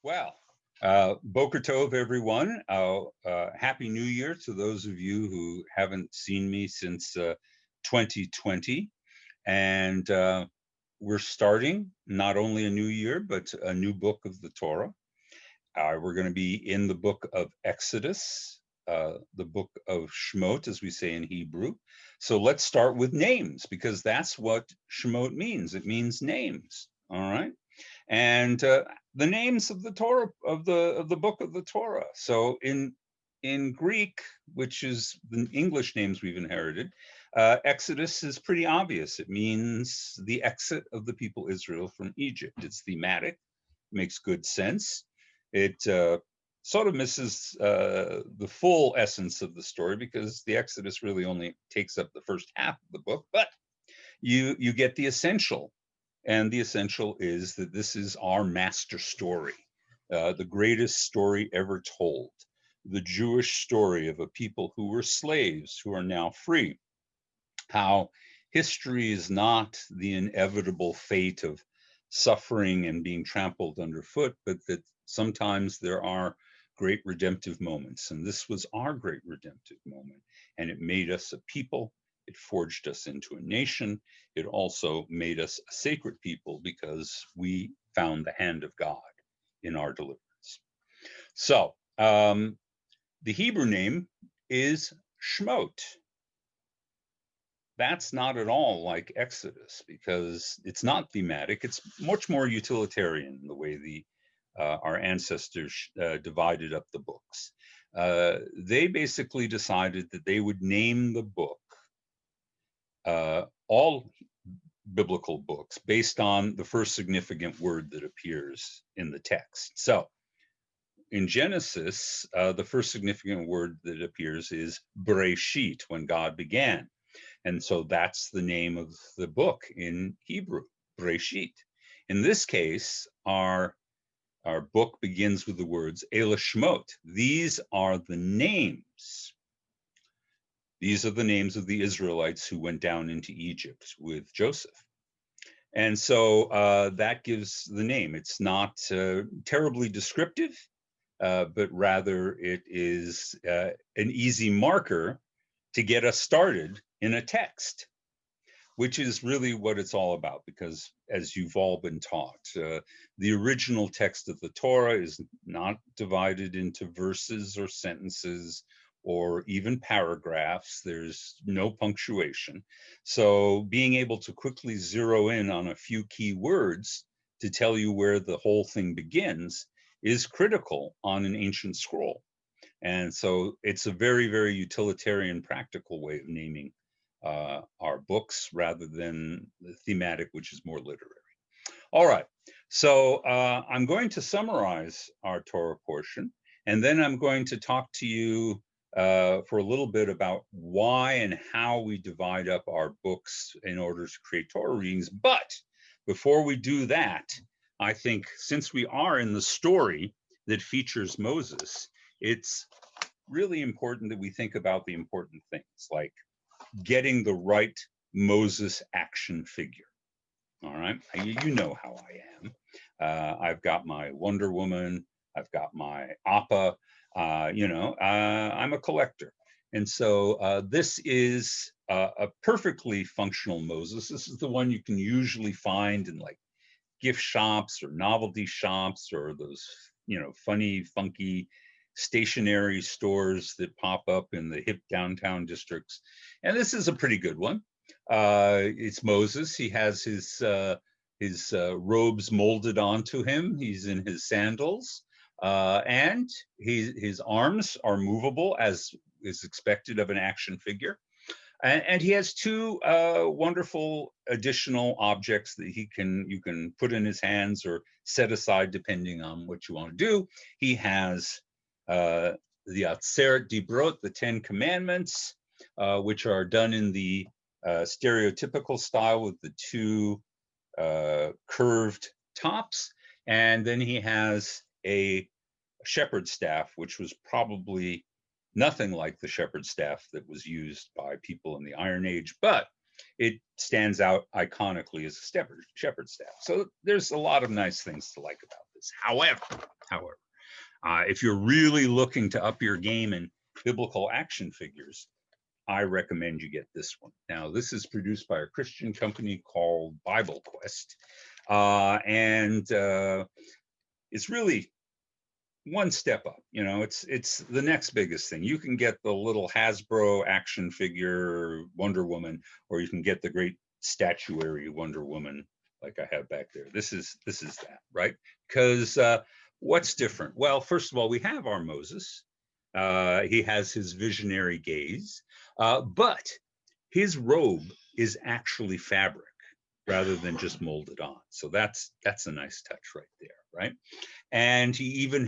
Well, Boker Tov, everyone. Happy New Year to those of you who haven't seen me since 2020. And we're starting not only a new year, but a new book of the Torah. We're going to be in the book of Exodus, the book of Shemot, as we say in Hebrew. So let's start with names, because that's what Shemot means. It means names. All right. And the names of the Torah of the book of the Torah. So in Greek, which is the English names we've inherited, Exodus is pretty obvious. It means the exit of the people Israel from Egypt. It's thematic, makes good sense. It sort of misses the full essence of the story, because the Exodus really only takes up the first half of the book, but you get the essential. And the essential is that this is our master story, the greatest story ever told, the Jewish story of a people who were slaves who are now free. How history is not the inevitable fate of suffering and being trampled underfoot, but that sometimes there are great redemptive moments. And this was our great redemptive moment. And it made us a people. It forged us into a nation. It also made us a sacred people, because we found the hand of God in our deliverance. So the Hebrew name is Shemot. That's not at all like Exodus, because it's not thematic. It's much more utilitarian, the way our ancestors divided up the books. They basically decided that they would name the book, all biblical books, based on the first significant word that appears in the text. So in Genesis, the first significant word that appears is Bereshit, when God began. And so that's the name of the book in Hebrew, Bereshit. In this case, our book begins with the words Eila Shemot. These are the names. These are the names of the Israelites who went down into Egypt with Joseph. And so that gives the name. It's not terribly descriptive, but rather it is an easy marker to get us started in a text, which is really what it's all about. Because as you've all been taught, the original text of the Torah is not divided into verses or sentences or even paragraphs. There's no punctuation. So being able to quickly zero in on a few key words to tell you where the whole thing begins is critical on an ancient scroll. And so it's a very, very utilitarian, practical way of naming our books, rather than the thematic, which is more literary. All right, so I'm going to summarize our Torah portion, and then I'm going to talk to you for a little bit about why and how we divide up our books in order to create Torah readings. But before we do that, I think, since we are in the story that features Moses, it's really important that we think about the important things, like getting the right Moses action figure. All right, you know how I am. I've got my Wonder Woman, I've got my Appa, I'm a collector. And so this is a perfectly functional Moses. This is the one you can usually find in like gift shops or novelty shops, or those, funny, funky stationery stores that pop up in the hip downtown districts. And this is a pretty good one. It's Moses. He has his robes molded onto him. He's in his sandals, and his arms are movable, as is expected of an action figure. And he has two wonderful additional objects that you can put in his hands or set aside depending on what you want to do. He has the Atzeret Dibrot, the 10 Commandments, which are done in the stereotypical style with the two curved tops. And then he has a shepherd's staff, which was probably nothing like the shepherd's staff that was used by people in the Iron Age, but it stands out iconically as a shepherd's staff. So there's a lot of nice things to like about this. however. If you're really looking to up your game in biblical action figures, I recommend you get this one. Now, this is produced by a Christian company called Bible Quest, and it's really one step up. You know, it's the next biggest thing. You can get the little Hasbro action figure Wonder Woman, or you can get the great statuary Wonder Woman like I have back there. This is that, right? Because what's different? Well, first of all, we have our Moses. He has his visionary gaze, but his robe is actually fabric rather than just molded on. So that's a nice touch right there, right? And he even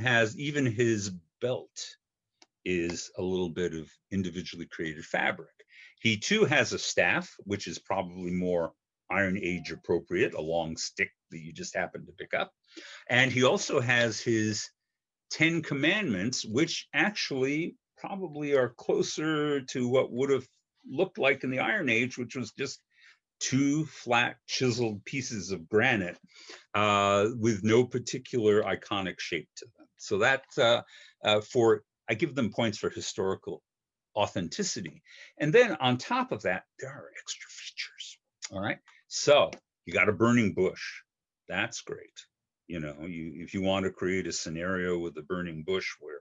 his belt is a little bit of individually created fabric. He too has a staff, which is probably more Iron Age appropriate, a long stick that you just happen to pick up. And he also has his 10 commandments, which actually probably are closer to what would have looked like in the Iron Age, which was just 2 flat chiseled pieces of granite with no particular iconic shape to them. So that's I give them points for historical authenticity. And then on top of that, there are extra features. All right. So you got a burning bush. That's great. You know, if you want to create a scenario with a burning bush where,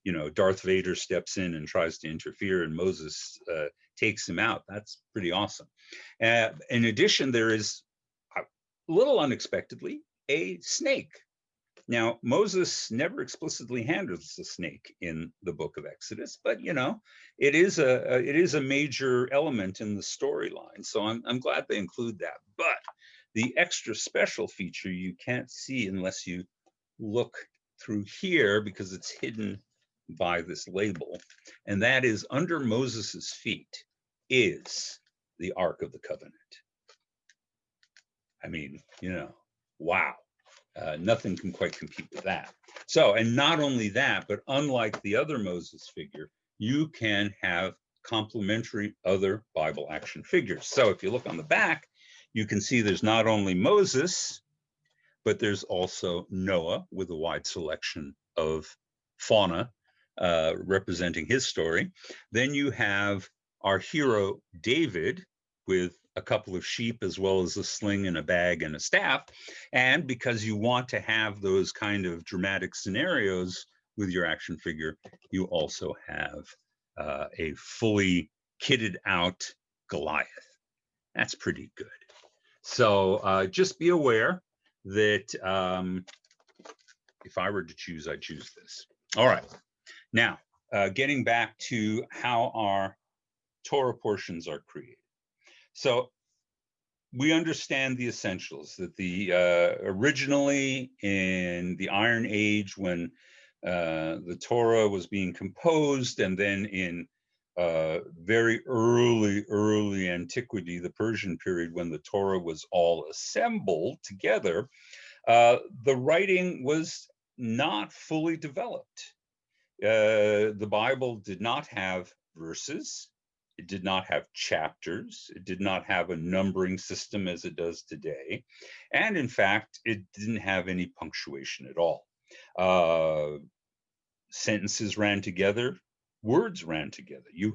you know, Darth Vader steps in and tries to interfere and Moses takes him out, that's pretty awesome. In addition, there is, a little unexpectedly, a snake. Now, Moses never explicitly handles the snake in the book of Exodus, but, you know, it is a major element in the storyline. So I'm glad they include that. But the extra special feature you can't see unless you look through here because it's hidden by this label. And that is under Moses's feet is the Ark of the Covenant. I mean, you know, wow. Nothing can quite compete with that. So, and not only that, but unlike the other Moses figure, you can have complementary other Bible action figures. So if you look on the back, you can see there's not only Moses, but there's also Noah with a wide selection of fauna representing his story. Then you have our hero David with a couple of sheep as well as a sling and a bag and a staff. And because you want to have those kind of dramatic scenarios with your action figure, you also have a fully kitted out Goliath. That's pretty good. So just be aware that if I were to choose, I'd choose this. All right. Now, getting back to how our Torah portions are created. So we understand the essentials that the originally in the Iron Age when the Torah was being composed, and then in very early antiquity, the Persian period when the Torah was all assembled together, the writing was not fully developed. The Bible did not have verses. It did not have chapters. It did not have a numbering system as it does today. And in fact, it didn't have any punctuation at all. Sentences ran together, words ran together. You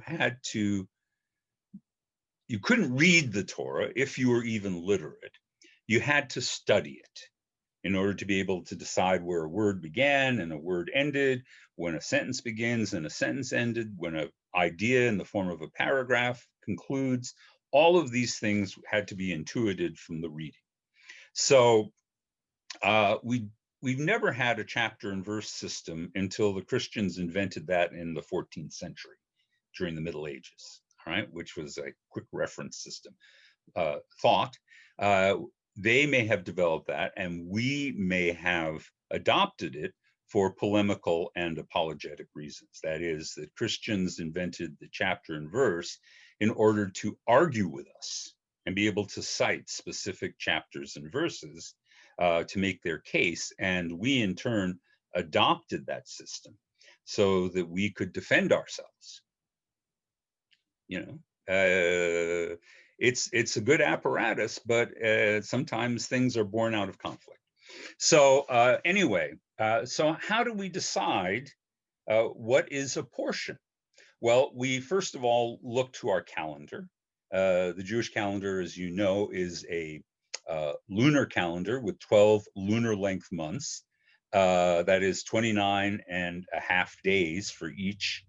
couldn't read the Torah if you were even literate. You had to study it in order to be able to decide where a word began and a word ended, when a sentence begins and a sentence ended, when an idea in the form of a paragraph concludes. All of these things had to be intuited from the reading. So we've never had a chapter and verse system until the Christians invented that in the 14th century during the Middle Ages, all right, which was a quick reference system thought. They may have developed that, and we may have adopted it for polemical and apologetic reasons. That is, that Christians invented the chapter and verse in order to argue with us and be able to cite specific chapters and verses to make their case. And we, in turn, adopted that system so that we could defend ourselves. You know, it's a good apparatus, but sometimes things are born out of conflict. So anyway, so how do we decide what is a portion? Well, we first of all look to our calendar. The Jewish calendar, as you know, is a lunar calendar with 12 lunar length months. That is 29 and a half days for each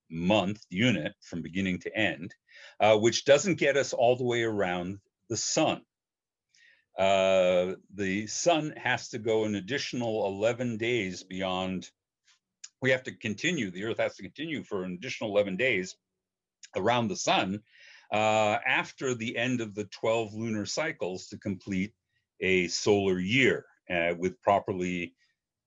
month unit from beginning to end, which doesn't get us all the way around the sun. The sun has to go an additional 11 days beyond. We have to continue, the Earth has to continue for an additional 11 days around the sun after the end of the 12 lunar cycles to complete a solar year with properly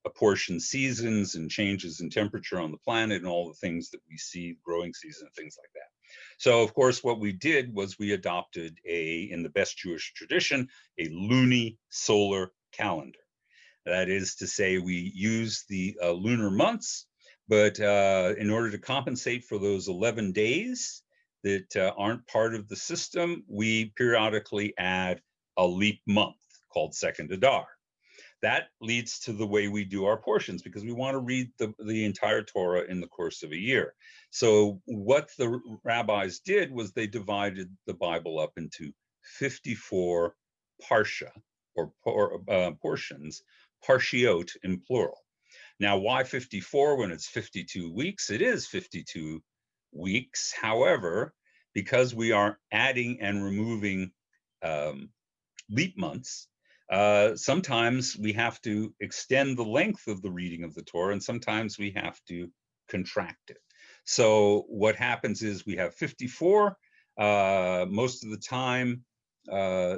apportioned seasons and changes in temperature on the planet and all the things that we see, growing season, things like that. So, of course, what we did was we adopted in the best Jewish tradition, a luni-solar calendar. That is to say, we use the lunar months, but in order to compensate for those 11 days that aren't part of the system, we periodically add a leap month called Second Adar. That leads to the way we do our portions, because we want to read the entire Torah in the course of a year. So what the rabbis did was they divided the Bible up into 54 parsha, or portions, parshiot in plural. Now, why 54 when it's 52 weeks? It is 52 weeks. However, because we are adding and removing leap months, sometimes we have to extend the length of the reading of the Torah, and sometimes we have to contract it. So what happens is we have 54. Most of the time,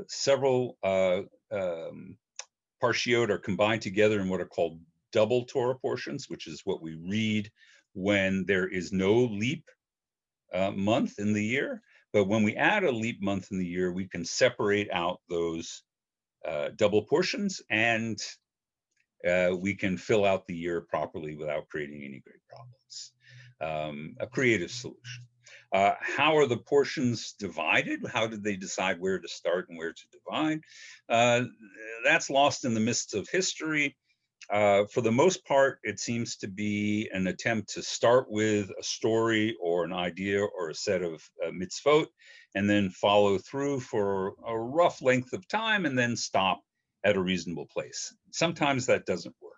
several parshiot are combined together in what are called double Torah portions, which is what we read when there is no leap month in the year. But when we add a leap month in the year, we can separate out those double portions, and we can fill out the year properly without creating any great problems. A creative solution. How are the portions divided? How did they decide where to start and where to divide? That's lost in the mists of history. For the most part, it seems to be an attempt to start with a story or an idea or a set of mitzvot, and then follow through for a rough length of time and then stop at a reasonable place. Sometimes that doesn't work.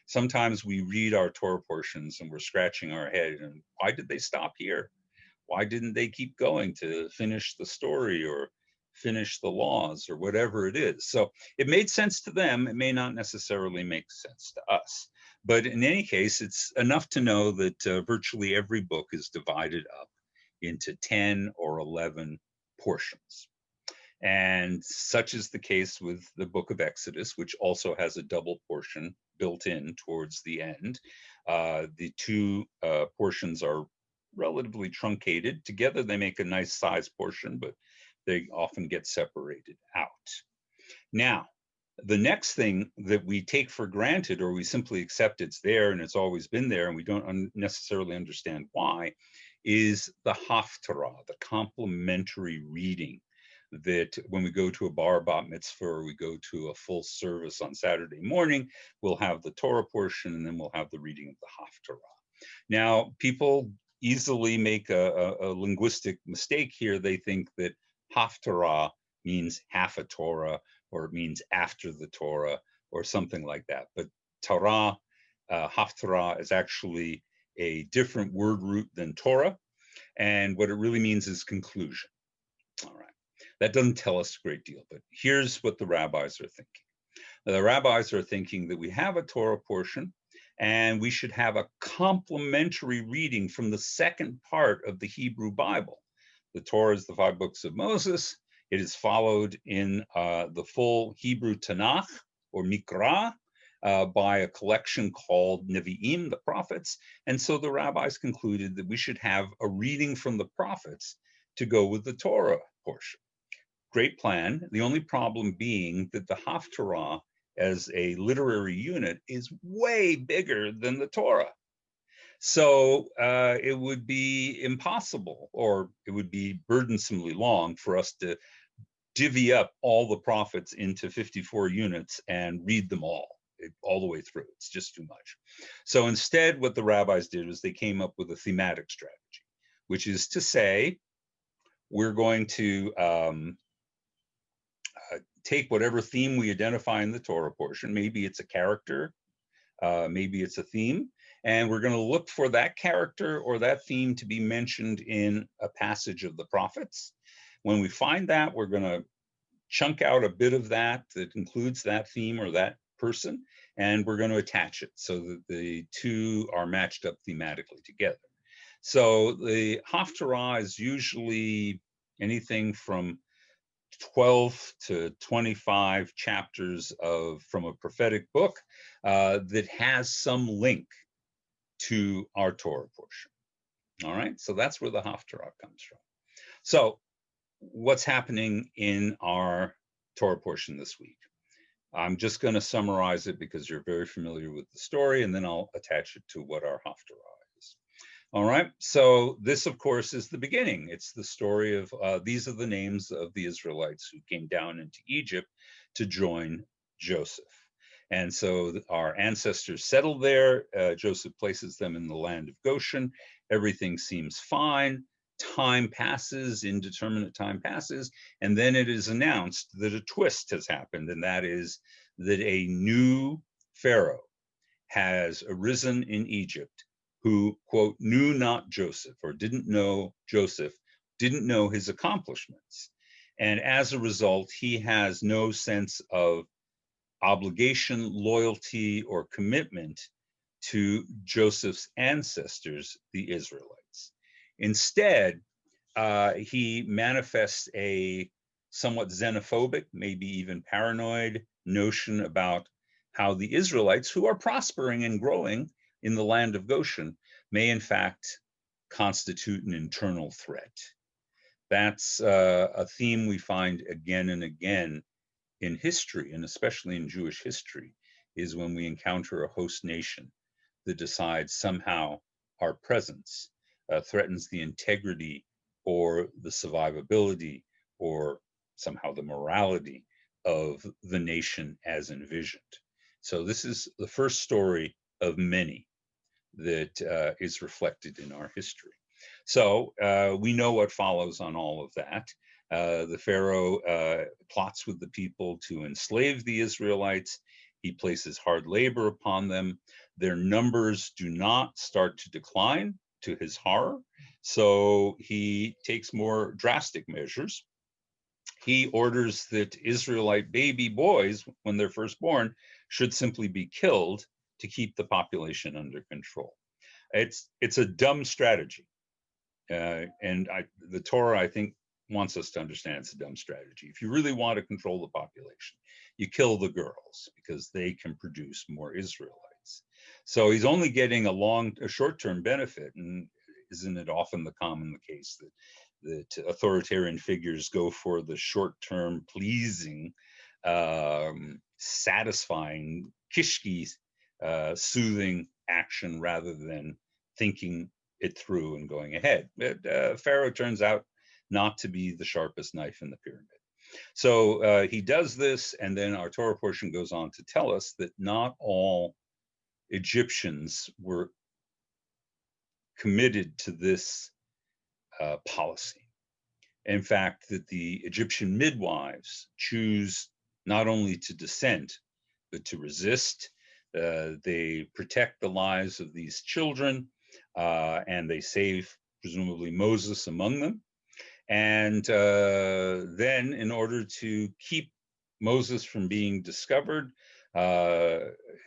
Sometimes we read our Torah portions and we're scratching our head, and why did they stop here? Why didn't they keep going to finish the story or finish the laws or whatever it is? So it made sense to them. It may not necessarily make sense to us. But in any case, it's enough to know that virtually every book is divided up into 10 or 11 portions. And such is the case with the book of Exodus, which also has a double portion built in towards the end. The two portions are relatively truncated. Together, they make a nice size portion, but they often get separated out. Now, the next thing that we take for granted, or we simply accept it's there and it's always been there, and we don't necessarily understand why, is the haftarah, the complementary reading. That when we go to a bar bat mitzvah, or we go to a full service on Saturday morning, we'll have the Torah portion, and then we'll have the reading of the haftarah. Now, people easily make a linguistic mistake here. They think that haftarah means half a Torah, or it means after the Torah, or something like that. But Torah, haftarah, is actually a different word root than Torah, and what it really means is conclusion. All right. That doesn't tell us a great deal, but here's what the rabbis are thinking. The rabbis are thinking that we have a Torah portion, and we should have a complementary reading from the second part of the Hebrew Bible. The Torah is the 5 books of Moses. It is followed in the full Hebrew Tanakh, or Mikra, by a collection called Nevi'im, the prophets. And so the rabbis concluded that we should have a reading from the prophets to go with the Torah portion. Great plan. The only problem being that the haftarah as a literary unit is way bigger than the Torah. So it would be impossible, or it would be burdensomely long for us to divvy up all the prophets into 54 units and read them all the way through. It's just too much. So instead, what the rabbis did was they came up with a thematic strategy, which is to say, we're going to take whatever theme we identify in the Torah portion. Maybe it's a character, maybe it's a theme, and we're going to look for that character or that theme to be mentioned in a passage of the prophets. When we find that, we're going to chunk out a bit of that includes that theme or that person, and we're going to attach it so that the two are matched up thematically together. So the Haftarah is usually anything from 12 to 25 chapters from a prophetic book that has some link to our Torah portion. All right, so that's where the Haftarah comes from. So what's happening in our Torah portion this week? I'm just going to summarize it because you're very familiar with the story, and then I'll attach it to what our Haftarah is. All right, so this, of course, is the beginning. It's the story of, these are the names of the Israelites who came down into Egypt to join Joseph. And so our ancestors settled there. Joseph places them in the land of Goshen. Everything seems fine. Time passes, indeterminate time passes, and then it is announced that a twist has happened, and that is that a new Pharaoh has arisen in Egypt who, quote, knew not Joseph, or didn't know Joseph, didn't know his accomplishments. And as a result, he has no sense of obligation, loyalty, or commitment to Joseph's ancestors, the Israelites. Instead, he manifests a somewhat xenophobic, maybe even paranoid notion about how the Israelites, who are prospering and growing in the land of Goshen, may in fact constitute an internal threat. That's a theme we find again and again in history, and especially in Jewish history, is when we encounter a host nation that decides somehow our presence threatens the integrity or the survivability or somehow the morality of the nation as envisioned. So this is the first story of many that is reflected in our history. So we know what follows on all of that. The Pharaoh plots with the people to enslave the Israelites. He places hard labor upon them. Their numbers do not start to decline, to his horror. So he takes more drastic measures. He orders that Israelite baby boys, when they're first born, should simply be killed to keep the population under control. It's a dumb strategy. And the Torah, I think, wants us to understand it's a dumb strategy. If you really want to control the population, you kill the girls because they can produce more Israelites. So he's only getting a short-term benefit, and isn't it often the case that authoritarian figures go for the short-term pleasing, satisfying, kishki, soothing action rather than thinking it through and going ahead. But Pharaoh turns out not to be the sharpest knife in the pyramid. So he does this, and then our Torah portion goes on to tell us that not all Egyptians were committed to this policy. In fact, that the Egyptian midwives choose not only to dissent, but to resist. They protect the lives of these children, and they save, presumably, Moses among them. And then, in order to keep Moses from being discovered,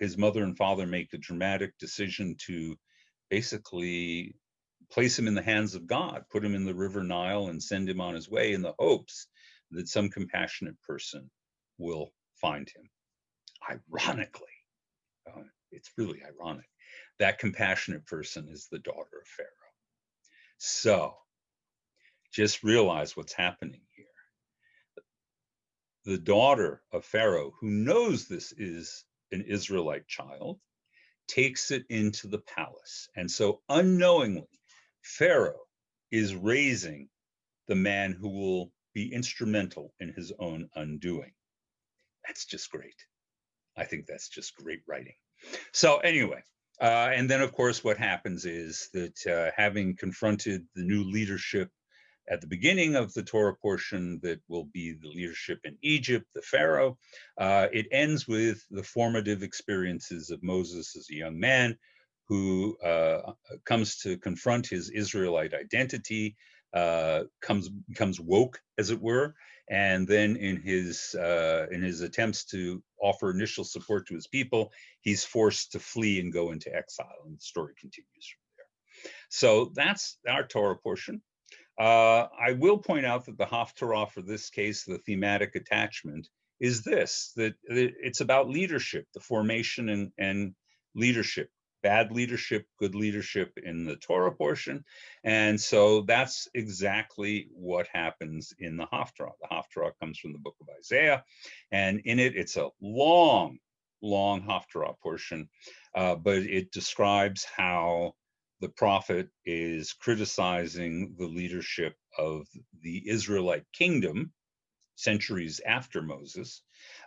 his mother and father make a dramatic decision to basically place him in the hands of God, put him in the River Nile and send him on his way in the hopes that some compassionate person will find him. Ironically, it's really ironic, that compassionate person is the daughter of Pharaoh. So just realize what's happening here. The daughter of Pharaoh, who knows this is an Israelite child, takes it into the palace. And so unknowingly, Pharaoh is raising the man who will be instrumental in his own undoing. That's just great. I think that's just great writing. So anyway, and then of course what happens is that having confronted the new leadership at the beginning of the Torah portion that will be the leadership in Egypt, the Pharaoh, it ends with the formative experiences of Moses as a young man who comes to confront his Israelite identity, becomes woke, as it were, and then in his attempts to offer initial support to his people, he's forced to flee and go into exile, and the story continues from there. So that's our Torah portion. I will point out that the Haftarah for this case, the thematic attachment, is this, that it's about leadership, the formation and leadership, bad leadership, good leadership in the Torah portion. And so that's exactly what happens in the Haftarah. The Haftarah comes from the book of Isaiah, and in it, it's a long Haftarah portion, but it describes how the prophet is criticizing the leadership of the Israelite kingdom centuries after Moses,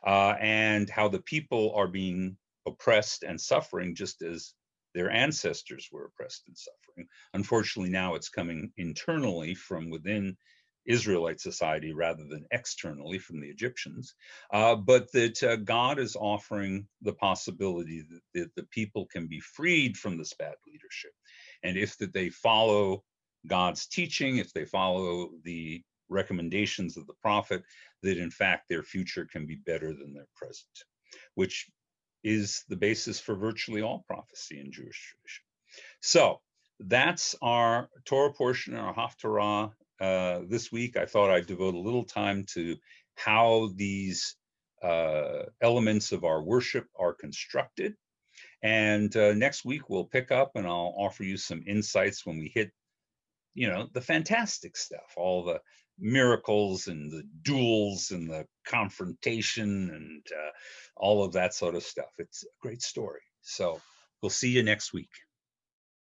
and how the people are being oppressed and suffering just as their ancestors were oppressed and suffering. Unfortunately, now it's coming internally from within Israelite society rather than externally from the Egyptians, but that God is offering the possibility that the people can be freed from this bad leadership. And if that they follow God's teaching, if they follow the recommendations of the prophet, that in fact their future can be better than their present, which is the basis for virtually all prophecy in Jewish tradition. So that's our Torah portion, our Haftarah. This week, I thought I'd devote a little time to how these elements of our worship are constructed. And next week, we'll pick up and I'll offer you some insights when we hit, the fantastic stuff, all the miracles and the duels and the confrontation and all of that sort of stuff. It's a great story. So we'll see you next week.